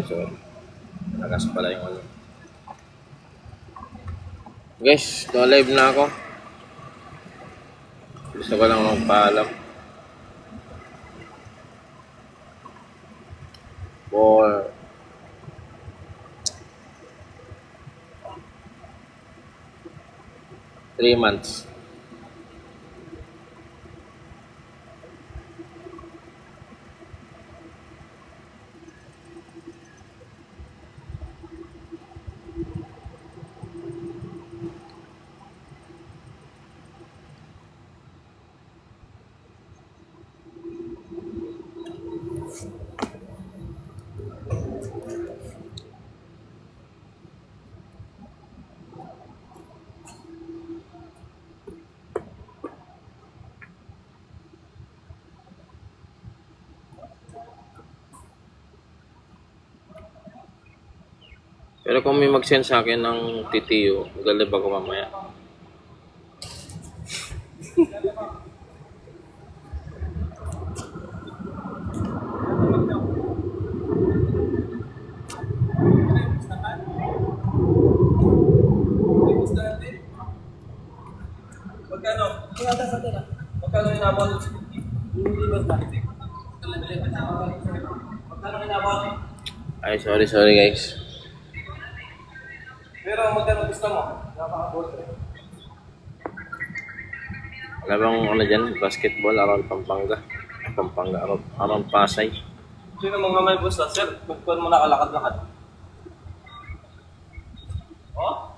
Sorry. Lakas pala yung ano. Guys, live na ako. Gusto ko lang magpaalam. For 3 months. Pero kung may mag-send sa akin ng TTO, magalib ako mamaya. Magkano? Magkano inabot? Magkano inabot? Ay, sorry guys. Pero magkano gusto mo? Napaka-bolt rin. Wala bang ano dyan? Basketball around Pampanga. Around Pasay. Sino mga may gusto? Sir, magkuhan mo na kalakad-lakad. Oh?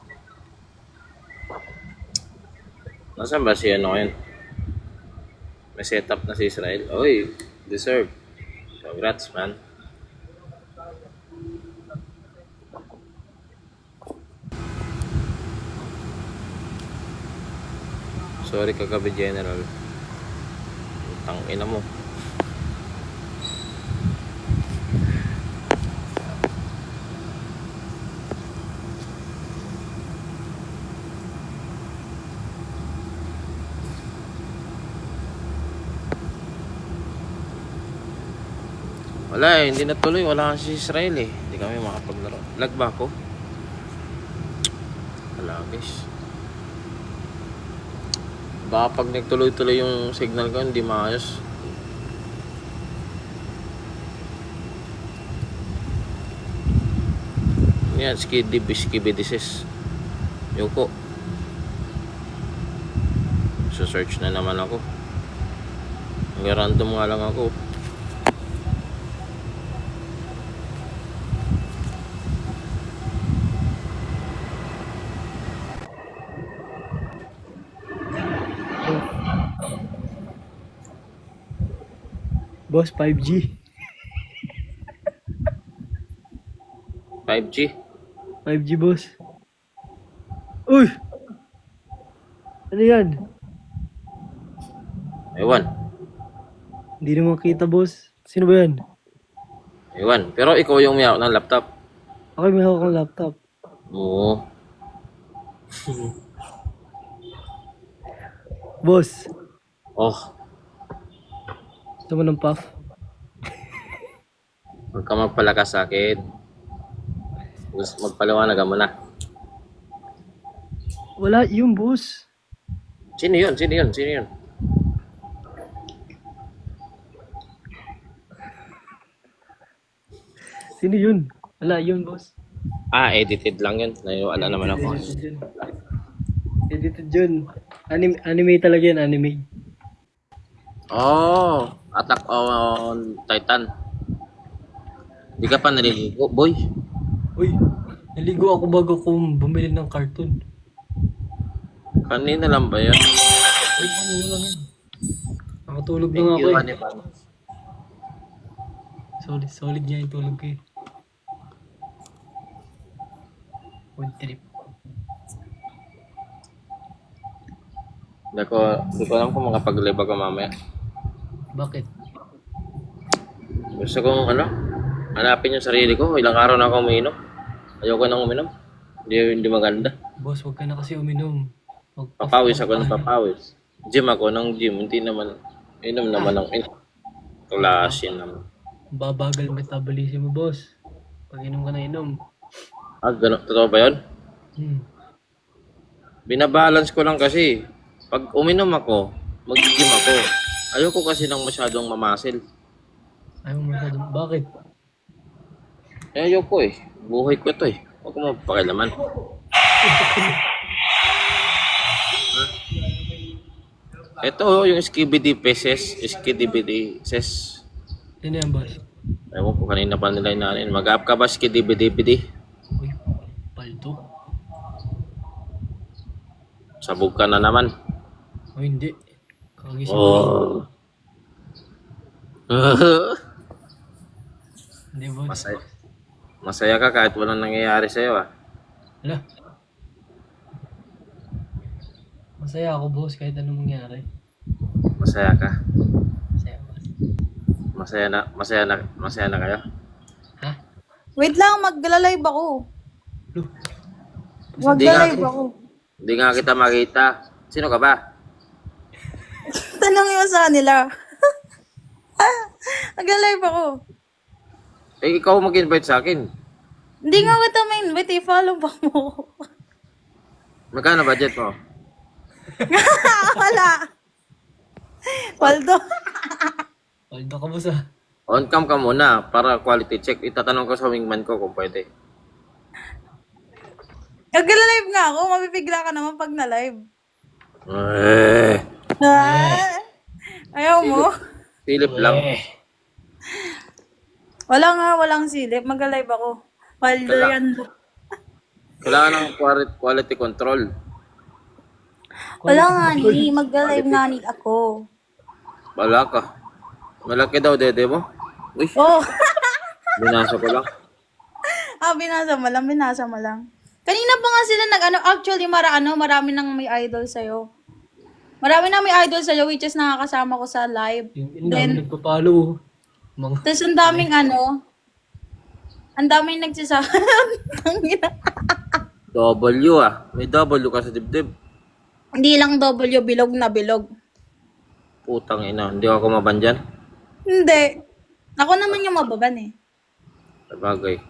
Nasaan ba si ano ngayon? May setup na si Israel. Oy, deserve. Congrats, man. Sorry kagabi, General. Tangina mo. Wala eh, hindi natuloy. Wala kasi si Israel eh. Hindi kami makapaglaro. Lag ba ako? Wala guys. Baka pag nagtuloy-tuloy yung signal ko, hindi maayos. Yan, skibidisis. Yoko. So search na naman ako. Random nga lang ako. Boss, 5G. 5G. 5G, boss. Uy! Ano yan? Ewan. Hindi naman kita, boss. Sino ba yan? Ewan. Pero ikaw yung may hawak ng laptop. Ako may hawak ng laptop. Oo. Boss, Oh, gusto mo ng puff? huwag ka magpalakas sa akin. Magpaliwanagan mo na. Wala yung boss. Sino yun? Sino yun? Wala yun, boss. Ah, edited lang yun. Naiwala naman ako. Edited yun. Edited yun. Anime talaga yan, anime. Oh, Attack on Titan. Di ka pa naliligo, boy. Uy, naligo ako bago ko bumili ng cartoon. Kanina lang ba yan? Uy, ano lang yan? Nakatulog na nga ako eh. Hannibal. Solid niya yung tulog ko eh. One trip. Hindi ko alam kung makapag-live ako mamaya. Bakit? Gusto kong Hanapin yung sarili ko. Ilang araw na ako umiinom. Ayoko nang uminom. Hindi maganda. Boss, wag ka na kasi uminom. Papawis ako ng papawis. Gym ako ng gym. Hindi naman. Inom naman ng inom. Klase naman. Babagal metabolism mo, boss. Pag inom ka na inom. Ganun. Totoo ba yun? Hmm. Binabalance ko lang kasi. Pag uminom ako, mag-gym ako. Ayoko kasi ng masyadong mamasil. Ayaw mo masyadong. Bakit? Ayoko eh. Buhay ko to eh. Huwag mo pakilaman. Ito yung skibidi peses. Skibidi ses. Yan yan, boss. Ewan ko kanina pa nila inanin. Mag-up ka ba skibidi-bidi? Uy, paldo. Sabog ka na naman. O hindi. Kagising ko. Oh. Hindi, boss. Masaya ka kahit walang nangyayari sa'yo ah. Wala. Masaya ako, boss, kahit anong mangyari. Masaya ka. Masaya, boss. Masaya na kayo? Ha? Wait lang, magla-live ako. Lo. Magla-live ako. Hindi nga kita makita. Sino ka ba? Tanong mo sa kanila. Magla-live ako. Eh, ikaw mag-invite sa akin. Hindi nga kita ma-invite, follow pa mo. Magkano budget mo? Wala. Waldo. Paldo ka, boss, ah. On cam ka muna para quality check. Itatanong ko sa wingman ko kung pwede. Magla-live nga ako, mabibigla ka naman pag na-live. Eh, Ah, ayaw mo? Philip lang. Walang silip, magla-live ako. Waldo Wala. yan. Kailangan ng quality control. Wala nga ni, magla-live nga ni ako. Wala ka. Malaki daw dede mo. Uy, Oh, binasa ko lang. binasa mo lang. Kanina pa nga sila actually marami nang may idol sa'yo. Marami nang may idol sa'yo, which is nakakasama ko sa live. Yung Then, dami nagpa-follow. Mga... tapos ang daming nagsasabi. W ah. May W ka sa dibdib. Hindi lang W, bilog na bilog. Putang ina. Hindi ako maban dyan. Hindi. Ako naman yung mababan eh. Sabagay.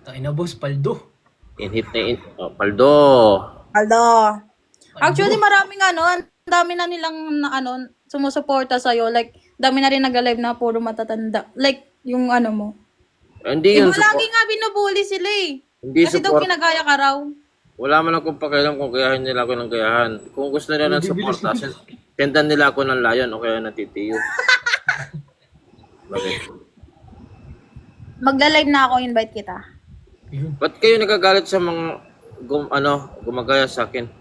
Tayo na, boss, paldo. In-hit na Oh, paldo. Aldo. Actually, maraming ang dami na nilang sumusuporta sa'yo. Like, dami na rin nag-live na puro matatanda. Like, yung mo. Hindi Eh, yun. lagi nga binubuli sila eh. Hindi Kasi daw support. kinagaya ka raw. Wala man akong pakialam kung gayahin nila ako ng gayahan. Kung gusto nila ng support, sendan nila ako ng layon o kaya ng titiyo. Bakit? Magla-live na ako, invite kita. Yun. Ba't kayo nagagalit sa mga gumagaya sa akin?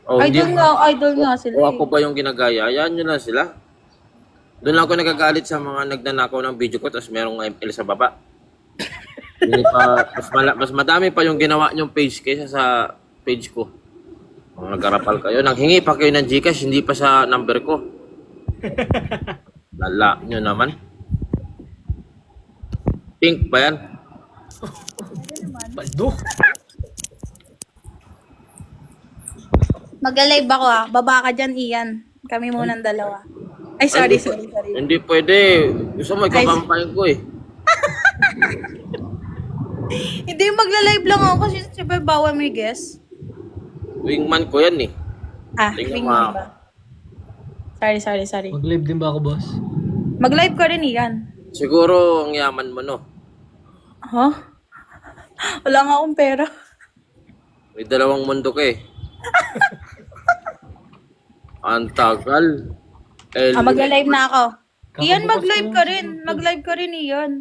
Oh, Idol nga sila O eh. ako ba yung ginagaya? Ayan nyo lang sila. Doon lang ako nagagalit sa mga nagnanakaw ng video ko tapos merong ML sa baba. Hindi pa, mas madami pa yung ginawa nyong page kaysa sa page ko. Kung nagkarapal kayo, nanghingi pa kayo ng Gcash, hindi pa sa number ko. Lala nyo naman. Pink ba yan? Paldo. Magla-live ako Baba ka dyan, Ian. Kami munang dalawa. Ay, sorry. Hindi pwede. Gusto mo, ikapampain ko eh. Hindi, magla-live lang ako kasi siyempre bawal may guest. Wingman ko yan eh. Tingnan Wing mo. ba? Sorry. Mag-live din ba ako, boss? Mag-live ka rin, Ian. Siguro ang yaman mo no. Huh? Wala nga akong pera. May dalawang mundo ka eh. Ang tagal. Magla-live na ako. Ian, Kakabukas mag-live ko ka lang. rin. Mag-live ka rin, Ian.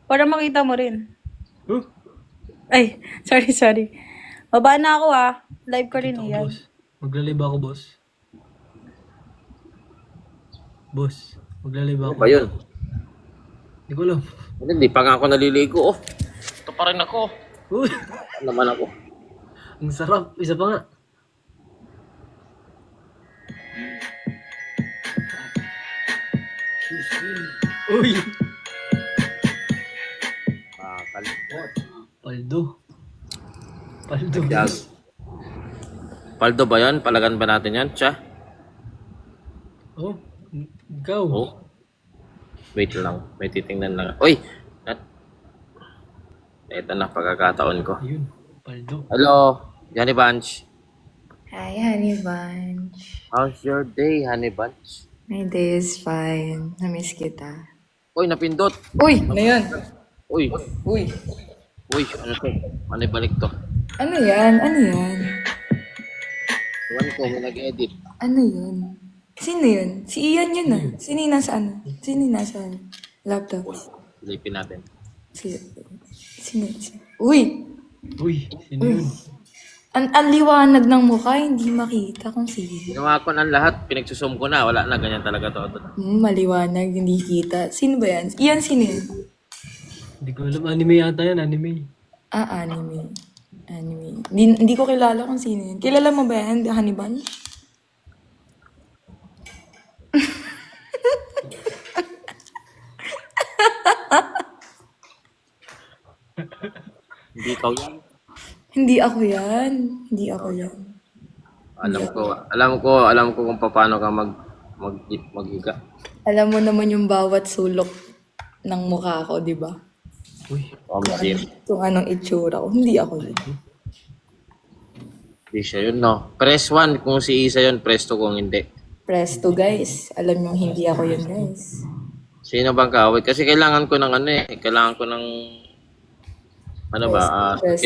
Para makita mo rin. Huh? Ay, sorry. Baba na ako Live ka rin, Ako, Ian. boss. Magla-live ako, boss. Boss, magla-live Ano ako. ba yun? Hindi ko alam. Hindi pa nga ako naliligo oh. Ito pa rin ako. Uy, Ano naman ako? ang sarap. Isa pa nga. Uy, Paldo. Paldo. Yan. Paldo ba yan? Palagan ba natin yan? Siya? Oh, ikaw. Oh. Wait lang. May titingnan lang. Uy! Ito na, pagkakataon ko. Ayun, paldo. Hello, Honey Bunch. Hi, Honey Bunch. How's your day, Honey Bunch? My day is fine. Namiss kita. Uy, napindot. Uy! Ano yan? Uy, Uy! uy, ano to? Ano balik to? Ano yan? Ano yan? Iwan ko, may nag-edit. Ano yun? Sino yun? Si Ian yun ah. Sino yung nasa ano? Sino yung nasa laptop? Silipin natin. Sino? Uy! Uy, sino yun? Ang liwanag ng mukha, hindi makita kung sino. Ginawa ko ng lahat, pinagsusum ko na. Wala na, ganyan talaga to. Maliwanag, hindi kita. Sino ba yan? Ian, sino yun? Hindi ko alam. Anime yata yan, anime. Ah, anime. Anime. Hindi ko kilala kung sino yun. Kilala mo ba yan, Honey Bunch? Hindi ikaw yan. Hindi ako yan. Hindi ako yan. Alam ko kung paano ka maghiga. Alam mo naman yung bawat sulok ng mukha ko, di ba? Uy, Kung anong itsura ko. Hindi ako yun. Hindi siya yun, no? Press 1 kung si Isa yun, press 2 kung hindi. Presto, guys. Alam nyo, hindi ako yun, guys. Sino bang kaway? Kasi kailangan ko ng ano eh. Kailangan ko ng ano ba? Press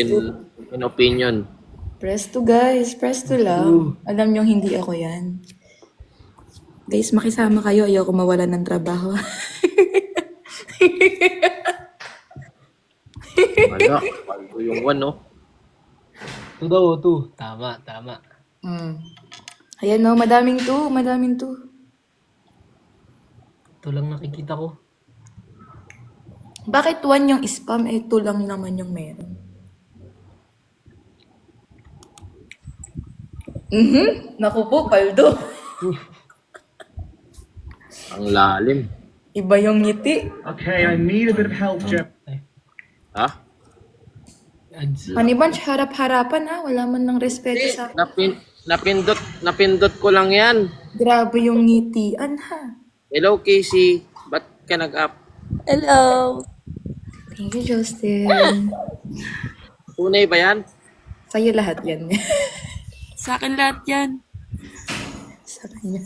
In opinion. Presto, guys. Presto lang. Alam nyo, hindi ako yan. Guys, makisama kayo. Ayoko mawalan ng trabaho. Ano? Paldo yung 1, no? ito daw, ito. Tama, tama. Ayan, no. Madaming to. Madaming to. Ito lang nakikita ko. Bakit 1 yung spam? Eh, 2 lang naman yung meron. Naku po, paldo. Ang lalim. Iba yung ngiti. Okay, I need a bit of help, Jeff. Ha? Ads. Honey Bunch, harap-harapan ha. Wala man ng respeto sa... Napindot ko lang yan. Grabe yung ngitian ha. Hello, Casey. Ba't ka nag-up? Hello. Thank you, Justin. Tunay ba yan? Sa'yo lahat yan. Sa akin lahat yan. Sa kanya.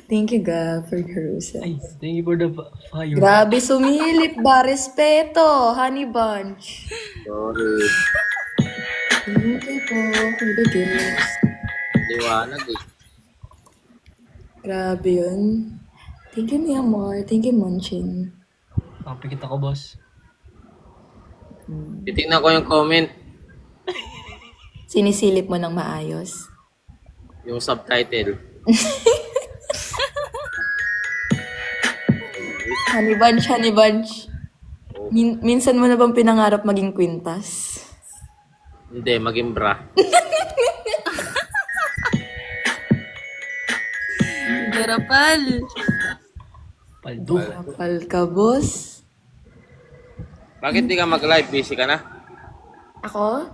Thank you, God, for your roses. Ay, thank you for the fire. Grabe, sumilip ba? Respeto, Honey Bunch. Sorry. Thank you po for the gifts. Liwanag eh. Grabe yun. Thank you, mi amor. Thank you, Munchin. Kapikita ko, boss. Titignan ko yung comment. Sinisilip mo ng maayos. Yung subtitle. Honey Bunch, Honey Bunch. Minsan mo na bang pinangarap maging kwintas? Hindi, maging bra. Garapal. Paldo. Kapal ka, boss. Bakit di ka mag-live? Busy ka na? Ako?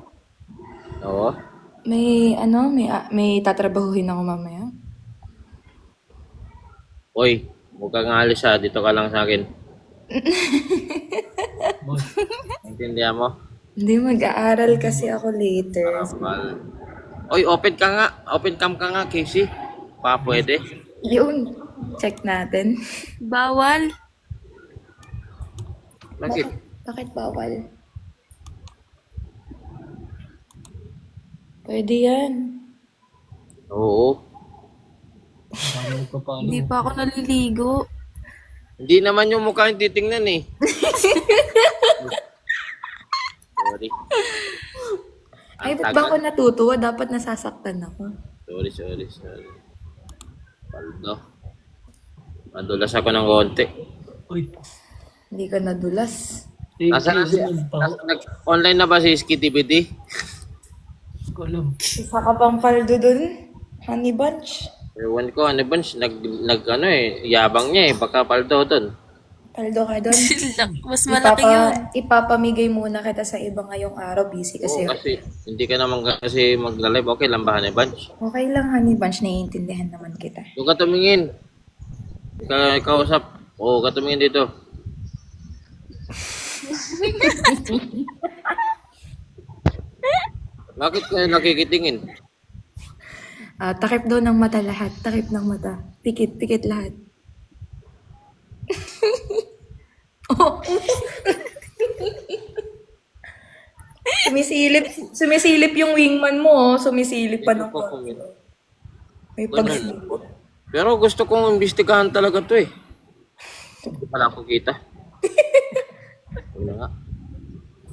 Oo. May tatrabahuhin ako mamaya. Uy, huwag kang alis ha. Dito ka lang sa akin. Boss. Intindihan mo? Hindi, mag-aaral kasi ako later. Kapal. Uy, open ka nga. Open cam ka nga, Casey. Pa, pwede. Yun, check natin. Bawal. Bakit? Bakit bawal? Pwede yan. Oo. Dami nagpapalo. Hindi pa ako naliligo. Hindi naman yung mukha yung titingnan eh. Sorry. Ay, Ang ba't ba tagal. ako natutuwa? Dapat nasasaktan ako. Sorry. Paldo. Madulas ako ng konti. Uy. Hindi ka nadulas. Thank Nasaan na you. siya? Online na ba si Skitty-Bitty? Hindi ko alam. Isa ka pang paldo dun, Honey Bunch. Ewan ko, ano ba? Yabang niya eh. Baka paldo doon. Paldo ka doon. Mas malaki yun. Ipapamigay muna kita sa iba ngayong araw. Busy kasi. Oo, kasi hindi ka naman kasi magla-live. Okay lang ba, Honey Bunch? Okay lang, Honey Bunch. Naiintindihan naman kita. Doon ka tumingin. Kausap. Oo, ka tumingin dito. Bakit kayo nakikitingin? Takip daw ng mata lahat. Takip ng mata. Pikit, pikit lahat. Oh. Sumisilip yung wingman mo, oh. Sumisilip pa ng konti. May pagsilip. Pero gusto kong imbestigahan talaga to eh. Hindi pala ako kita. Wala nga.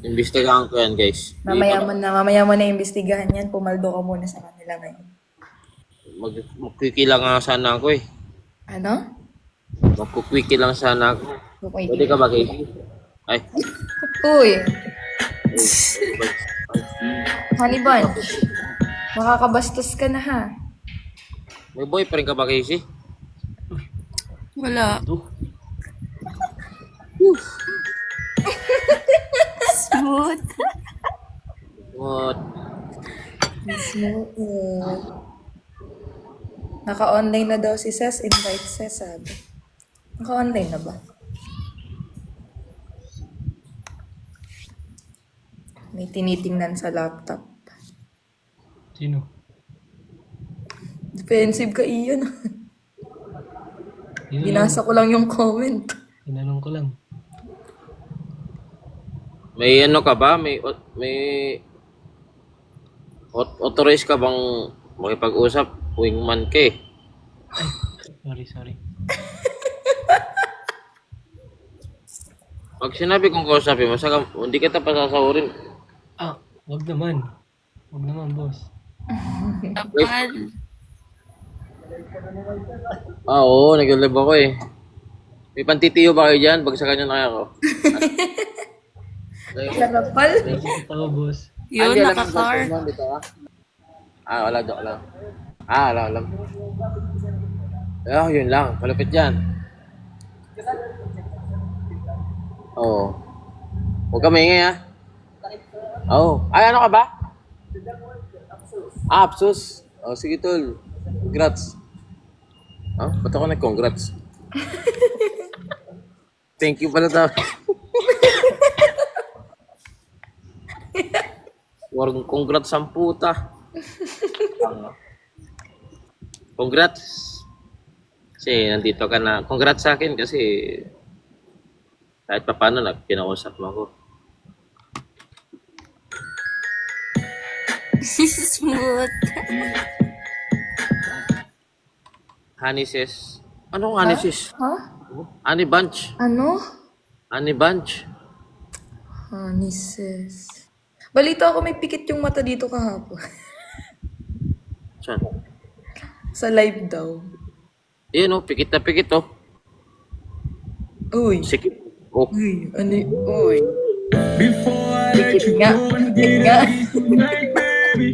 Imbestigahan ko yan, guys. Mamaya mo na imbestigahan yan. Pumaldo ka muna sa kanila ngayon. Magkiki lang nga sana ako eh. Ano? Magkukwiki lang sana ako. Okay. Pwede ka ba, Casey? Ay. Uy, Honey Bunch. Makakabastos ka na ha. May boyfriend ka ba, Casey? Wala. Smooth. What? Smooth. Naka-online na daw si Ses. Invite Ses, sabi. Naka-online na ba? May tinitingnan sa laptop. Sino? Defensive ka, Ian. Sino lang? Binasa ko lang yung comment. Tinanong ko lang. May ano ka ba? May authorized ka bang makipag-usap? Wingman ka eh. Sorry. Pag sinabi kong kausapin mo, saka hindi kita pasasahurin. Wag naman. Wag naman, boss. Kapal. Oo, nag-live ako eh. May pantitiyo ba kayo dyan? Bagsakan nyo na kaya ako. Karapal. Tao, boss. Yun, Hindi, alam mo, naka-car. boss, dito ka? Wala, joke lang. Wala. Yun lang. Malupit yan. Oo. Huwag ka maingay, ha? Oo. Ay, ano ka ba? Apsus. Sige, tol. Congrats. Ba't ako nag-congrats? Thank you pala daw. Congrats ang puta. Congrats. Kasi nandito ka na. Congrats sa akin kasi kahit pa paano kinausap mo ako. Smooth. Honey sis. Anong honey sis? Ha? Honey bunch. Ano? Honey bunch. Honey sis. Balita ako may pikit yung mata dito kahapon. Saan? Sa live daw. Ayan pikit na pikit Uy. Sikip. Oh. Uy. Ano y- Uy. Before I let Pikit you nga. go and Pikit get nga. a piece tonight, baby.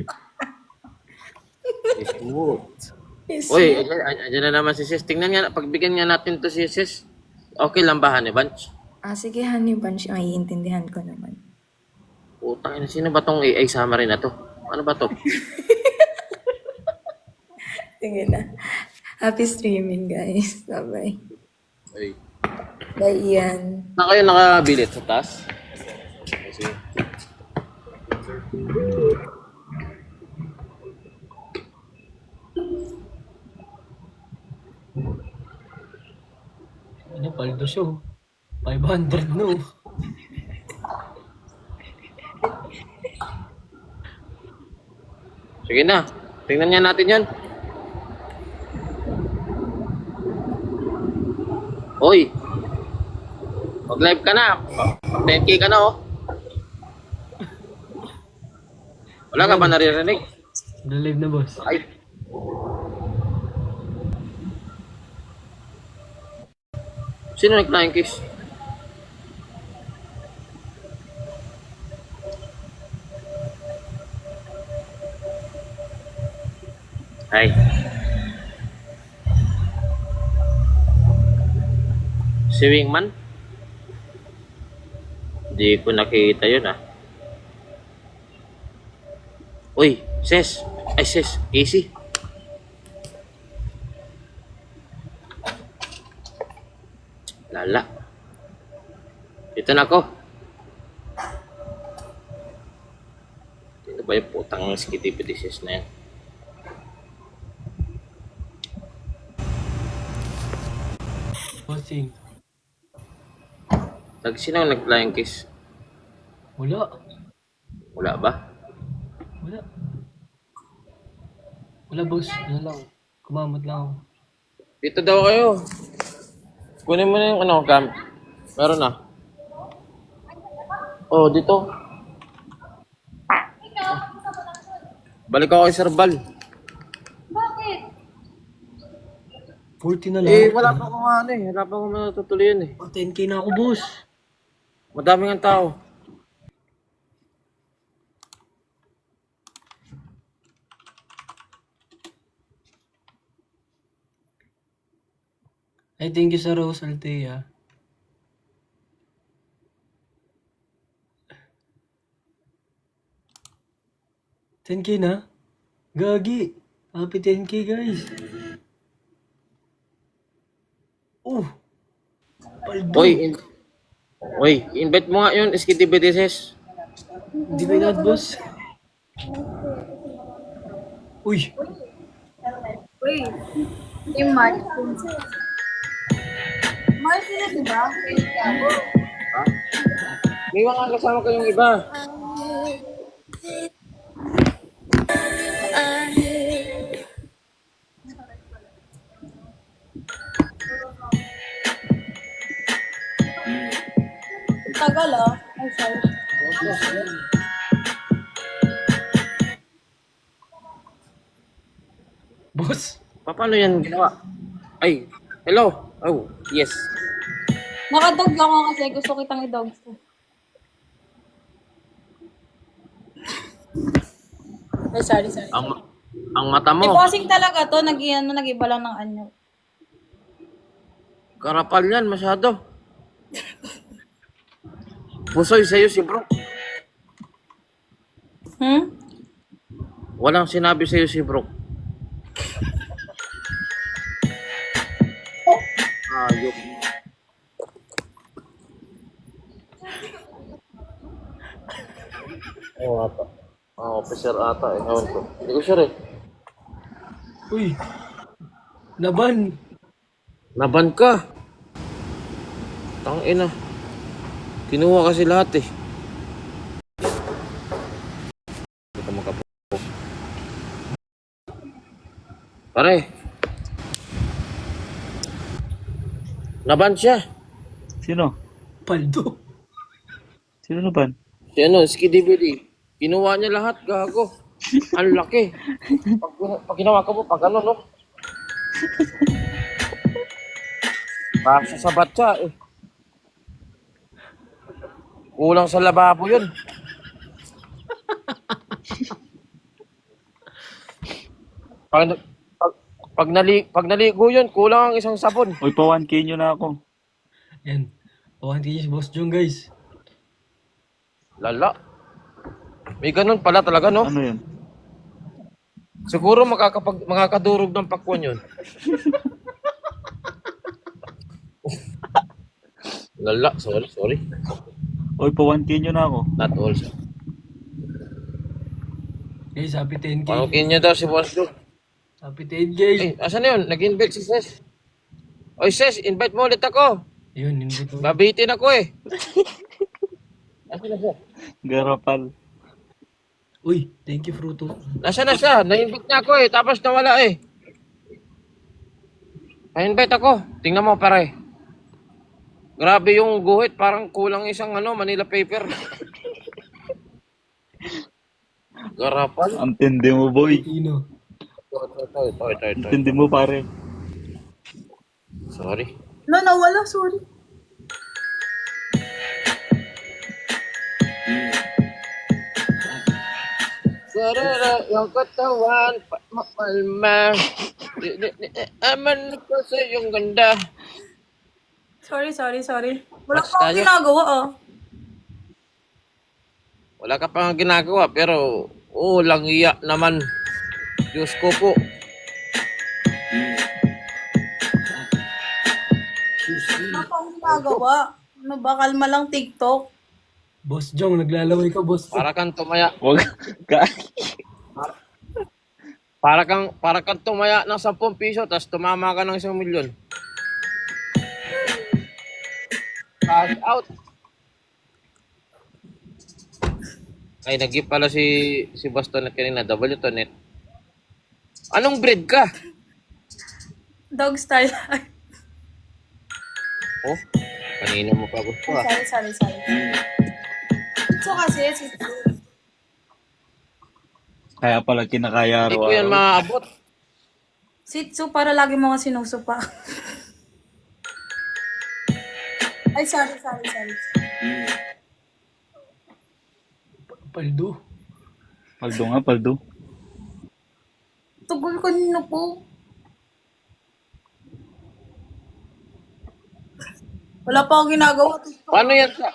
Smooth. Yes. Uy, andyan na naman si sis. Tingnan nga, pagbigyan nga natin to si sis. Okay lang ba, Honey Bunch? Sige, Honey Bunch. Maiintindihan ko naman. Utang ina, sino ba tong AI summary na to? Ano ba to? Sige na. Happy streaming, guys. Bye-bye. Ay. Bye, Ian. Saan kayo nakabilit? Sa taas? Sige. Ano, paldo show. 500 no. Sige na. Tingnan nga natin yan. Hoy. Mag-live ka na. 10K ka na Wala ka ba naririnig? Live na, boss. Ay. Sino nag-flying kiss? Ay. Si Wingman? Hindi ko nakita yun ah. Uy, Ses. Ay, Ses. Casey. Lala. Dito na ako. Dito ba yung putang skitty Ses na yan? Bossing. Sino nag-flying kiss? Wala. Wala ba? Wala. Wala, boss. Ano lang. Kumamot lang ako. Dito daw kayo. Kunin mo na yung ano, cam. Meron na. Oh, dito. Balik ako kay Sir Bal. 40 na lang. Eh, wala pa akong ano eh. Wala pa akong matutuloy yun eh. 10k na ako, boss. Madaming ang tao. Ay, thank you sa Rose Altea. $10k na? Gagi. Happy 10k, guys. Oh. Paldo. Uy, invite mo nga yun, Skitty BTS. Hindi ba yun, boss? Uy. Uy, yung Mark. Mark sila, diba? May mga kasama kayong iba. Tagal ah. Ay, sorry. Boss. Paano yan ginawa? Ay, hello. Oh, yes. Nakadog lang ako kasi gusto kitang i-dogs ko. Ay, sorry. Ang mata Eh, mo, bossing talaga to. Nag-iba lang ng anyo. karapal yan masyado. Pusoy sa'yo si Bro. Hmm? Walang sinabi sa'yo si Bro. Ayok. Oo ata. Officer ata eh. Ewan ko. Hindi ko sure eh. Uy. Laban. Naban ka. Tangina. Kinuha kasi lahat eh. Hindi ka makapo. Pare. Naban siya. Sino? Paldo. Sino na ba? Si ano, Skidibidi. Kinuha niya lahat, gago. Ang laki. Pag ginawa ko po, pag ano, no? Basta sa batsa, eh. Kulang sa lababo yun. Pag naligo yun, kulang ang isang sabon. Uy, pa 1K nyo na ako. Yan. Pawan kayo si Boss Jong, guys. Lala. May ganun pala talaga, no? Ano yun? Siguro makakadurog ng pakwan yun. Lala, sorry. Uy, pa 1K nyo na ako. Not all. Guys, happy 10k. Panukin niyo daw si Boss Joe. Happy 10k. Eh, asan na yun? Nag-invite si Ses. Oy, Ses, invite mo ulit ako. Yun, hindi ko. Babitin ako eh. Asan na siya? Garapal. Uy, thank you, Fruto. Nasaan na siya? Na-invite niya ako eh. Tapos nawala eh. Na-invite ako. Tingnan mo pare. Grabe yung guhit. Parang kulang isang Manila paper. Garapal. Ang tindi mo, boy. Ino. Ang tindi mo, pare. Sorry. No, nawala. Sorry. Sarara yung katawan. Malma. Aman ko sa iyong ganda. Sorry. Wala Basta pa akong tayo. ginagawa ah. Wala ka pang ginagawa, pero lang iya naman. Diyos ko po. Wala pa akong ginagawa. Ano ba, kalma lang TikTok. Boss Jong, naglalaway ka, boss. Para kang tumaya. Huwag ka. Para kang tumaya ng 10 piso, tapos tumama ka ng 1 milyon. Cash out. Ay, nag-gift pala si Bastonet kanina. W to net. Anong breed ka? Dog style. Oh, kanina mo pa gusto ah. sorry. So kasi, Kaya pala kinakaya Hindi ko yan araw-araw. maaabot. Sitsu para lagi mo ka sinusupa. Ay, sorry. Paldo. Paldo nga, paldo. Tugol kanina po. Wala pa akong ginagawa. Paano yan sa...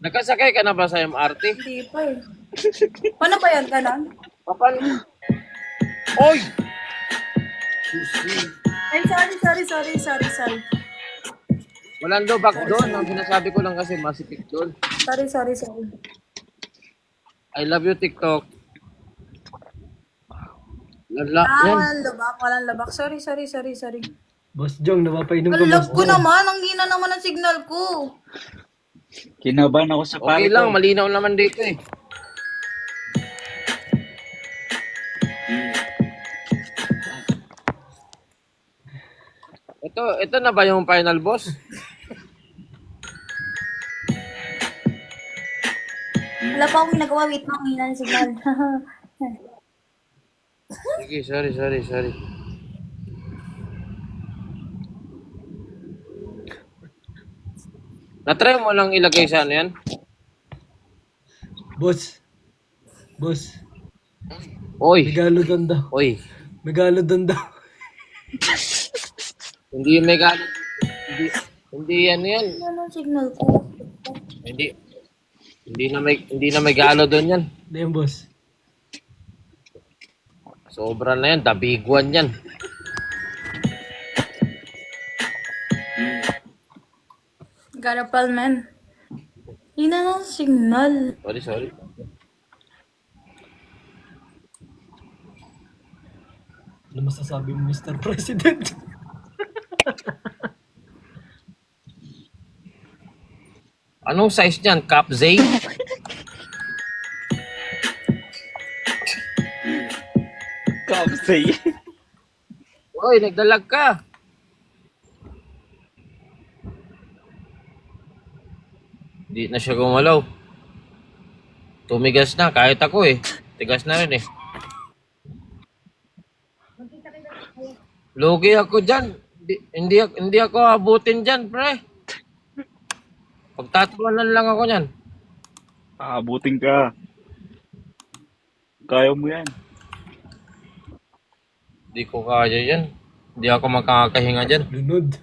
Nakasakay ka na ba sa MRT? Hindi pa eh. Paano ba yan? Ganon? Paano? Oy! Ay, sorry. Walang lubak doon. Ang sinasabi ko lang kasi masipik doon. Sorry. I love you, TikTok. Lala, yan. Walang labak. Sorry. Boss Jong, napapainom ka, Ang boss love ko Jong. naman. Ang hina naman ang signal ko. Kinabahan ako sa Okay pare lang, ko. malinaw naman dito eh. Ito na ba yung final boss? Wala pa akong ginagawa. Wait lang. Ang hina ng signal. Sige, sorry. Na-try mo lang ilagay sa ano yan? Boss. Oy, Megalodon daw. oy. Megalodon daw. Hindi may galit. Hindi ano yan. Ano ang signal ko? Hindi na may galo doon yan. Ano yan, boss? Sobra na yan, the big one yan. Garapal, man. Hina ng signal. Sorry. Ano masasabi mo, Mr. President? Anong size niyan? Cup Zay? Kapsay. Oy, nagdalag ka. Di na siya gumalaw. Tumigas na, kahit ako eh. Tigas na rin eh. Lugi ako dyan. Hindi ako abutin dyan, pre. Pagtatawanan lang ako niyan. Aabutin ka. Kaya mo yan. Hindi ko kaya yan. Hindi ako makakahinga dyan. Lunod.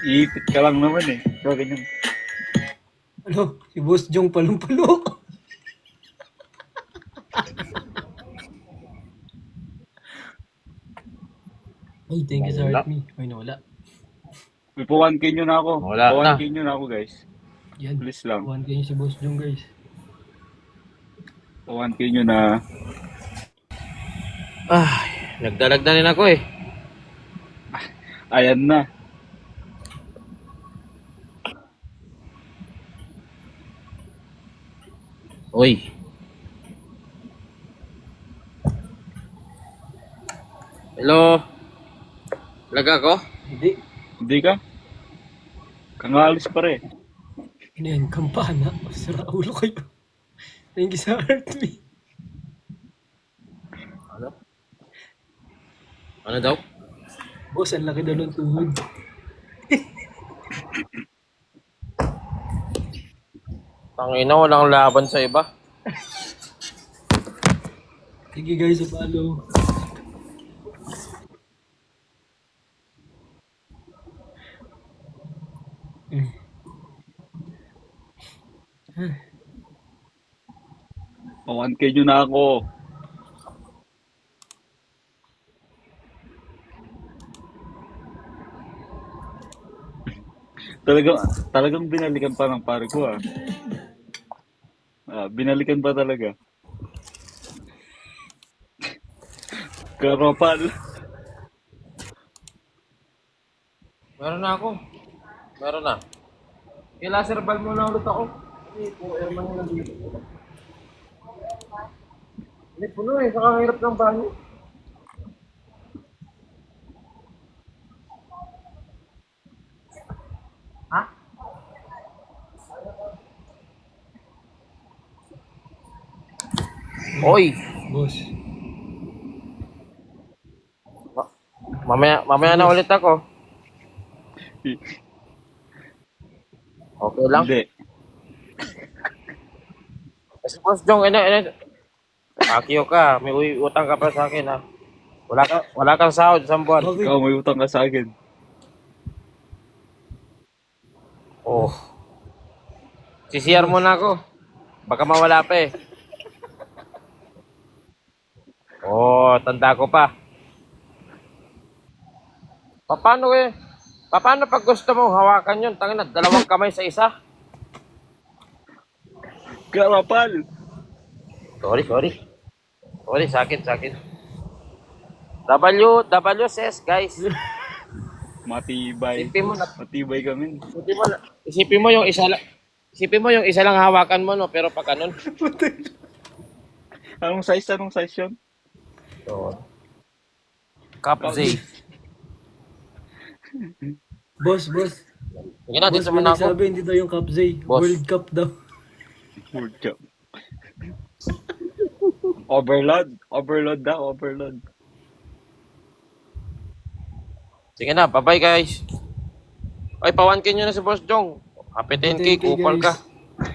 Iipit ka lang naman eh. So, ganyan. Ano? Si Boss Jong palong-palo. Ay, thank you sa Wala. heart me. Ay, nawala. May po 1K nyo na ako. Wala po na. 1K nyo na ako, guys. Yan. Please lang. 1K si Boss Jong, guys. Po 1K nyo na. Nagdalag na rin ako eh. Ayan na. Uy. Hello? Laga ko? Hindi. Hindi ka? Kangalis pa rin. Ano yan? Kampana. Sira ulo kayo. Thank you sa heart me. Ano daw? Boss, ang laki daw ng tuhod. Tangina, walang laban sa iba. Sige guys, follow. Pa-1K nyo na ako. Talagang, talagang binalikan pa ng pare ko ah. Binalikan pa talaga. Karopal. Meron na ako. Meron na. Laser ball muna ulit ako. Kasi po, airman yung nandito. Hindi, puno eh. Saka hirap ng banyo. Ha? Oy! Boss. Mamaya na ulit ako. Okay lang? Hindi. Kasi Boss Jong, akyo ka. May utang ka pa sa akin ha. Wala kang sahod sa buwan. Ikaw may utang ka sa akin. Oh. CCR muna ako. Baka mawala pa eh. Oh, tanda ko pa. Paano pag gusto mong hawakan yun? Tangina, 2 kamay sa isa. Karopal. Sorry, sakit. WSS, guys. Matibay. Isipin mo na. Matibay kami. Isipin mo yung isa lang hawakan mo, no? Pero pag ganun. Anong size yun? So, Cup Z. Boss. Sige na, Boss, dito may muna ako. nagsabi, hindi daw yung Cup Z. Boss. World Cup daw. World Cup. Overload daw. Sige na, bye-bye guys. Ay, pa-1K nyo na si Boss Jong. Happy 10K, kupal ka.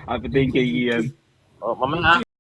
Happy 10K Ian. Oh, mamaya.